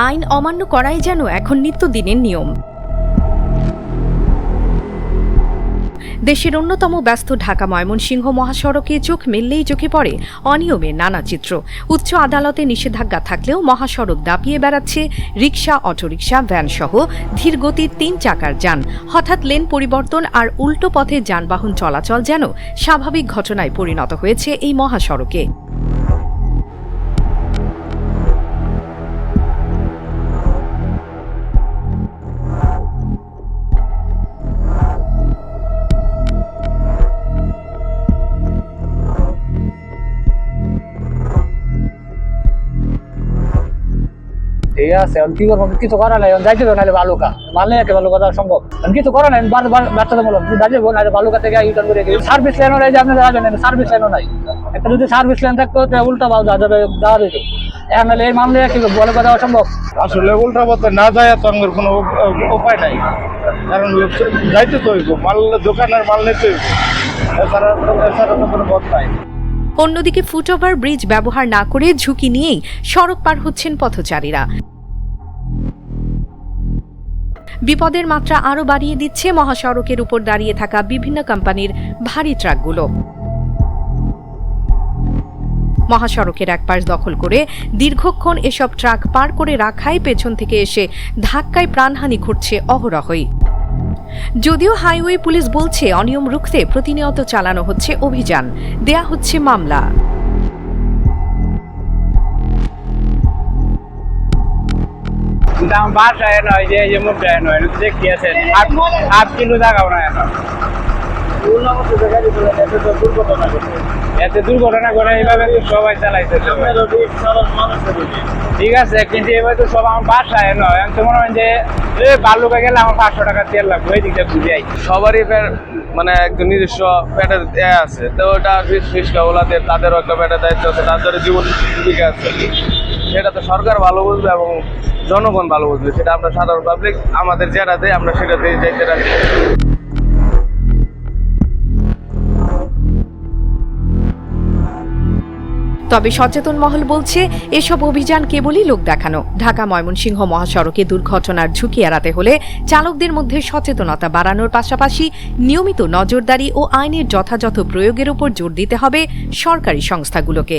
আইন অমান্য করাই যেন এখন নিত্যদিনের নিয়ম। দেশের অন্যতম ব্যস্ত ঢাকা ময়মনসিংহ মহাসড়কে চোখ মেললেই চোখে পড়ে অনিয়মের নানা চিত্র। উচ্চ আদালতে নিষেধাজ্ঞা থাকলেও মহাসড়ক দাপিয়ে বেড়াচ্ছে রিকশা, অটোরিকশা, ভ্যানসহ ধীরগতির 3 চাকার যান। হঠাৎ লেন পরিবর্তন আর উল্টো পথে যানবাহন চলাচল যেন স্বাভাবিক ঘটনায় পরিণত হয়েছে এই মহাসড়কে। ঠিক আছে, কি করবো? কিছু করা নাই, যাইতে দেবো নাহলে বালুকা মানলে একে বালুকা দেওয়া সম্ভব। কিছু করা নাই, বাচ্চাদের বললাম যাইবো নাহলে বালুকা থেকে ইউটার্ন করে সার্ভিস লাইনও নাই যে আপনি যাবেন, সার্ভিস লাইনও নাই। একটা যদি সার্ভিস লাইন থাকতো উল্টা বাল দেওয়া যাবে, দেওয়া দিত। এখন নাহলে এই মানলে কি বালুকা দেওয়া সম্ভব? আসলে উল্টা পথে না যায় তো আমার কোনো উপায় নাই, কারণ যাইতে তো হইব, মাল দোকানের মাল নিতে হইব, এছাড়া তো কোনো পথ নাই। অন্যদিকে ফুটওভার ব্রিজ ব্যবহার না করে ঝুঁকি নিয়েই সড়ক পার হচ্ছেন পথচারীরা। বিপদের মাত্রা আরও বাড়িয়ে দিচ্ছে মহাসড়কের উপর দাঁড়িয়ে থাকা বিভিন্ন কোম্পানির ভারী ট্রাকগুলো। মহাসড়কের এক পাশ দখল করে দীর্ঘক্ষণ এসব ট্রাক পার করে রাখায় পেছন থেকে এসে ধাক্কায় প্রাণহানি ঘটছে অহরহই। যদিও হাইওয়ে পুলিশ বলছে অনিয়ম রুখতে প্রতিনিয়ত চালানো হচ্ছে অভিযান, দেয়া হচ্ছে মামলা। দাম বাসায় নয় যে মুখে নয়, দেখি আছেন 8 কিলো জায়গাও না এখন। এতে দুর্ঘটনা করে এইভাবে তো সবাই চালাইছে, ঠিক আছে, কিন্তু এবার তো সব আমার বাসায় নয়। আমি তো মনে হয় যে বালুকা গেলে আমার 500 টাকা তেল লাগবে, ওই দিকটা বুঝাই। সবারই মানে একজন নিজস্ব পেটের আছে, তো ওটা রিক্সাওয়ালাদের তাদেরও একটা পেটের দায়িত্ব আছে, তাদের জীবন জীবিকা আছে, সেটা তো সরকার ভালো বুঝবে এবং জনগণ ভালো বুঝবে। সেটা আমরা সাধারণ পাবলিক আমাদের যেটা দেয় আমরা সেটা দিয়ে যাইতে রাখি। তবে সচেতন মহল বলছে এসব অভিযান কেবলই লোক দেখানো। ঢাকা ময়মনসিংহ মহাসড়কে দুর্ঘটনার ঝুঁকি এড়াতে হলে চালকদের মধ্যে সচেতনতা বাড়ানোর পাশাপাশি নিয়মিত নজরদারি ও আইনের যথাযথ প্রয়োগের উপর জোর দিতে হবে সরকারি সংস্থাগুলোকে।